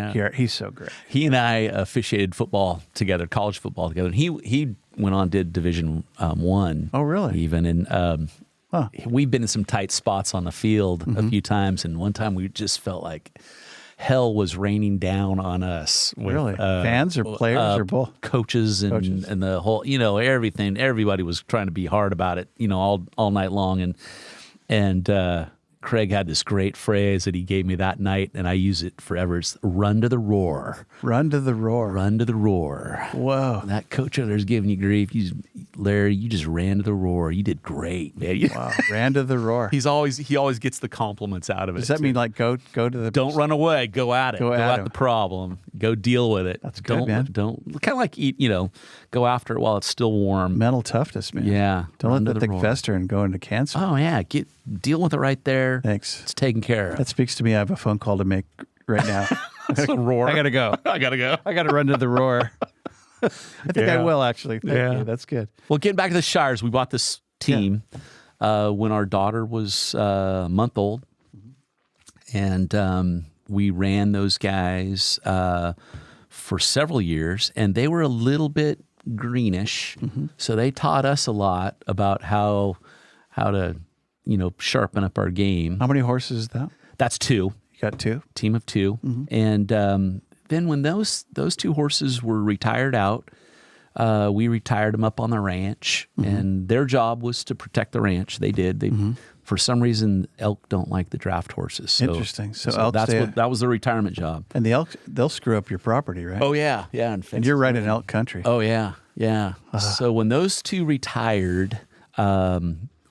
so great. He and I officiated football together, college football together. And he went on, did Division 1. Oh, really? Even. And we've been in some tight spots on the field a few times. And one time we just felt like, hell was raining down on us. With, Really? Fans or players or both? Coaches and the whole, everything. Everybody was trying to be hard about it, all night long. And Craig had this great phrase that he gave me that night, and I use it forever. It's run to the roar. Run to the roar. Run to the roar. Whoa. That coach over there's giving you grief. Larry, you just ran to the roar. You did great, man. Wow. Ran to the roar. He always gets the compliments out of it. Does that mean like go to the... Don't run away. Go at it. Go at him. the problem. Go deal with it. That's good, man. Don't kind of like go after it while it's still warm. Mental toughness, man. Yeah. Don't let that thing fester and go into cancer. Oh yeah. Deal with it right there. Thanks. It's taken care of. That speaks to me. I have a phone call to make right now. It's a roar. I gotta go. I gotta run to the roar. I think I will actually. Thank you. That's good. Well, getting back to the Shires, we bought this team when our daughter was a month old, and we ran those guys for several years, and they were a little bit greenish, so they taught us a lot about how to sharpen up our game. How many horses is that? That's 2. You got 2? Team of 2. And then when those 2 horses were retired out, we retired them up on the ranch, and their job was to protect the ranch. They did. For some reason, elk don't like the draft horses. So, interesting. So elk that was their retirement job. And the elk, they'll screw up your property, right? Oh yeah. And you're right in elk country. Oh yeah. So when those 2 retired,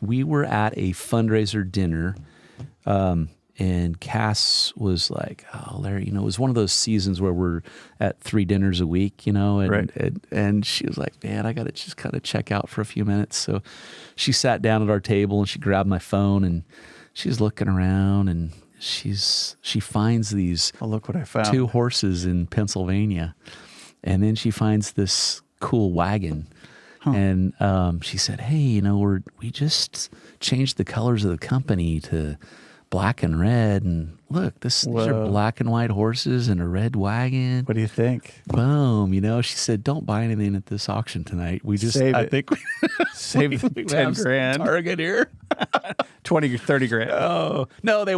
we were at a fundraiser dinner, and Cass was like, "Oh, Larry, it was one of those seasons where we're at 3 dinners a week, and she was like, man, I got to just kind of check out for a few minutes." So she sat down at our table and she grabbed my phone and she's looking around and she finds these look what I found. 2 horses in Pennsylvania, and then she finds this cool wagon. And she said, "Hey, we just changed the colors of the company to black and red, and look, these are black and white horses and a red wagon. What do you think?" Boom. She said, "Don't buy anything at this auction tonight. We just, Save I it. think Save the 10 grand. Target here." 20 or 30 grand. Oh, no, they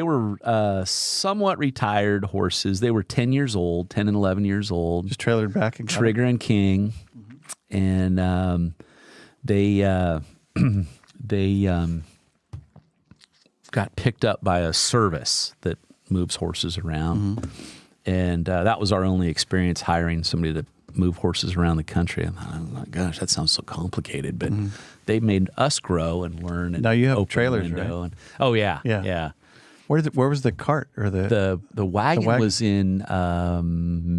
were somewhat retired horses. They were 10 years old, 10 and 11 years old. Just trailered back and Trigger and King. And they got picked up by a service that moves horses around. And that was our only experience hiring somebody to move horses around the country. And I thought, oh my gosh, that sounds so complicated. But they made us grow and learn. And now you have open trailers, the window. right? And, oh yeah. Where was the cart or the wagon was in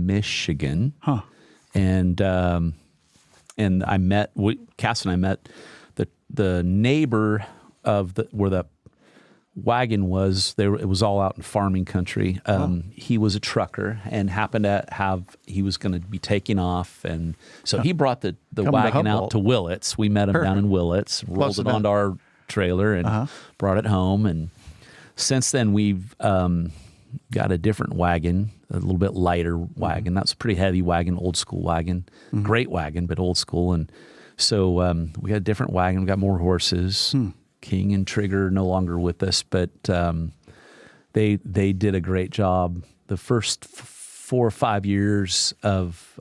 Michigan. And I met Cass and I met the neighbor of where the wagon was. It was all out in farming country. He was a trucker and happened to he was going to be taking off, and so he brought the wagon out to Willits. We met him down in Willits, rolled it onto our trailer, and brought it home. And since then, we've got a different wagon, a little bit lighter wagon. That's a pretty heavy wagon, old school wagon, great wagon, but old school. And so we got a different wagon. We got more horses. King and Trigger no longer with us, but they did a great job. The first 4 or 5 years of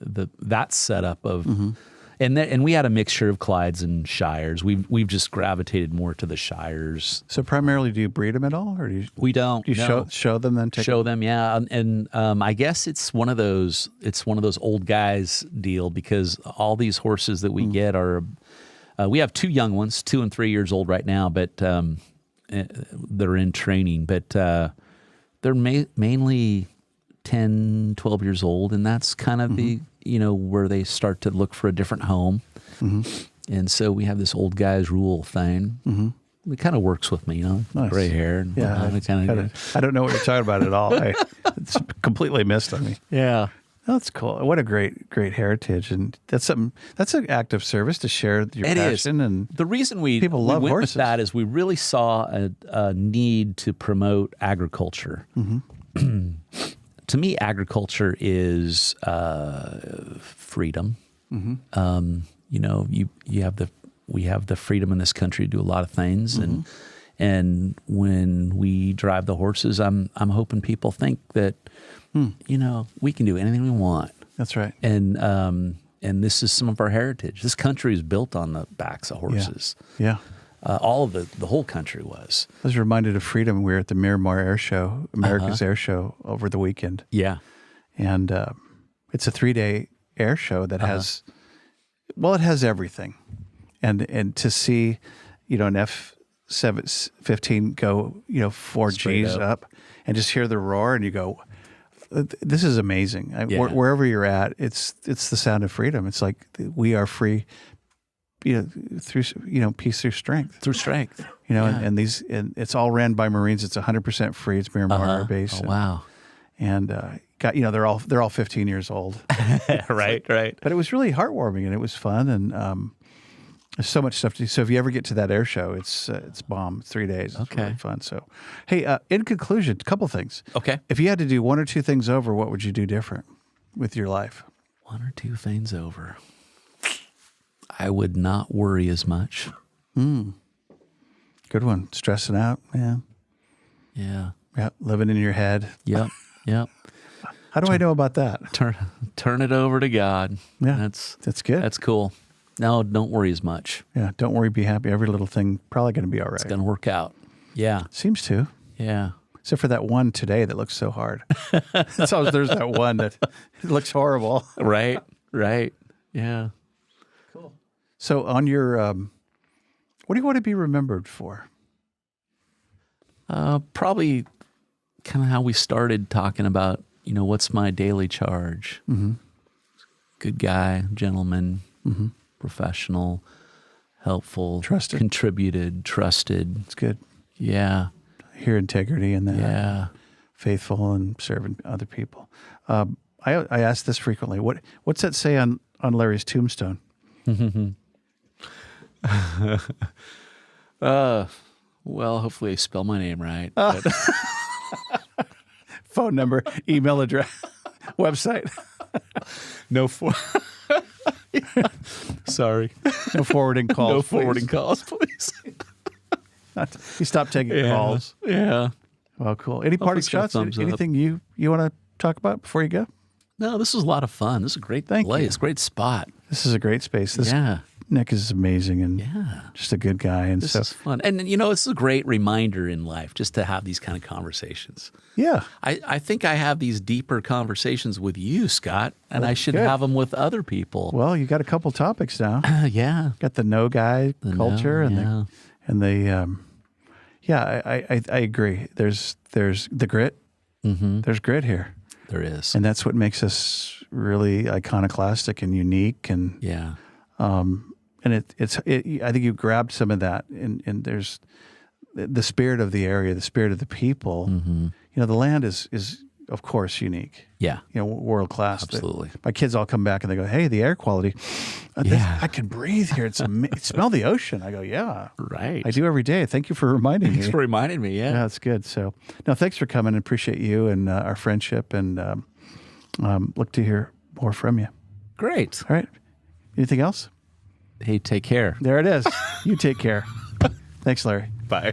that setup of. And we had a mixture of Clydes and Shires. We've just gravitated more to the Shires. So primarily, do you breed them at all, or do you? We don't. Do you show them then? Show them, yeah. And I guess it's one of those old guys deal, because all these horses that we get are. We have 2 young ones, 2 and 3 years old right now, but they're in training. But they're mainly 10, 12 years old, and that's kind of the where they start to look for a different home. And so we have this old guys rule thing. It kind of works with me, Nice. Gray hair. And I don't know what you're talking about at all. It's completely missed on me. Yeah. That's cool. What a great heritage, and that's an act of service to share your passion. And the reason people love went horses. with that is we really saw a need to promote agriculture. To me, agriculture is freedom. We have the freedom in this country to do a lot of things, And when we drive the horses, I'm hoping people think that, we can do anything we want. That's right. And this is some of our heritage. This country is built on the backs of horses. Yeah. All of the whole country was. I was reminded of freedom. We were at the Miramar Air Show, America's Air Show, over the weekend. Yeah. And it's a 3-day air show that has, it has everything. And to see, an F-15 go, 4 Gs up and just hear the roar and you go, this is amazing. Wherever you're at, it's the sound of freedom. It's like we are free, through, peace through strength. Through strength. And it's all ran by Marines. It's 100% free. It's Miramar Air Base. Oh, wow. And they're all 15 years old. Right. But it was really heartwarming and it was fun and there's so much stuff to do. So if you ever get to that air show, it's bomb. 3 days. It's really fun. So, hey, in conclusion, a couple things. Okay. If you had to do 1 or 2 things over, what would you do different with your life? 1 or 2 things over. I would not worry as much. Good one. Stressing out. Yeah. Yeah. Living in your head. Yep. How do I know about that? Turn it over to God. Yeah. That's good. That's cool. No, don't worry as much. Yeah. Don't worry. Be happy. Every little thing probably going to be all right. It's going to work out. Yeah. Seems to. Yeah. Except for that one today that looks so hard. So there's that one that looks horrible. Right. Yeah. Cool. So on your, what do you want to be remembered for? Probably kind of how we started talking about, what's my daily charge? Mm-hmm. Good guy, gentleman, professional, helpful, trusted, contributed, trusted. It's good. Yeah. Hear integrity in that. Yeah. Faithful and serving other people. I ask this frequently. What's that say on Larry's tombstone? Well, hopefully I spell my name right. Phone number, email address, website. Sorry. No forwarding calls. No forwarding calls, please. You stopped taking calls. Yeah. Well, cool. Any parting shots? Anything you want to talk about before you go? No, this was a lot of fun. This is a great place. Great spot. This is a great space. Nick is amazing and just a good guy. And this is fun. And, it's a great reminder in life just to have these kind of conversations. Yeah. I think I have these deeper conversations with you, Scott, and I should have them with other people. Well, you got a couple topics now. Yeah. Got the no guy culture I agree. There's the grit. Mm-hmm. There's grit here. There is. And that's what makes us really iconoclastic and unique. And and I think you grabbed some of that, and there's the spirit of the area, the spirit of the people. Mm-hmm. The land is of course unique. Yeah, world class. Absolutely. My kids all come back and they go, "Hey, the air quality. I can breathe here. Smell the ocean." I go, "Yeah, right. I do every day. Thank you for reminding me." Thanks for reminding me. Yeah, that's good. So, no, thanks for coming. Appreciate you and our friendship, and look to hear more from you. Great. All right. Anything else? Hey, take care. There it is. You take care. Thanks, Larry. Bye.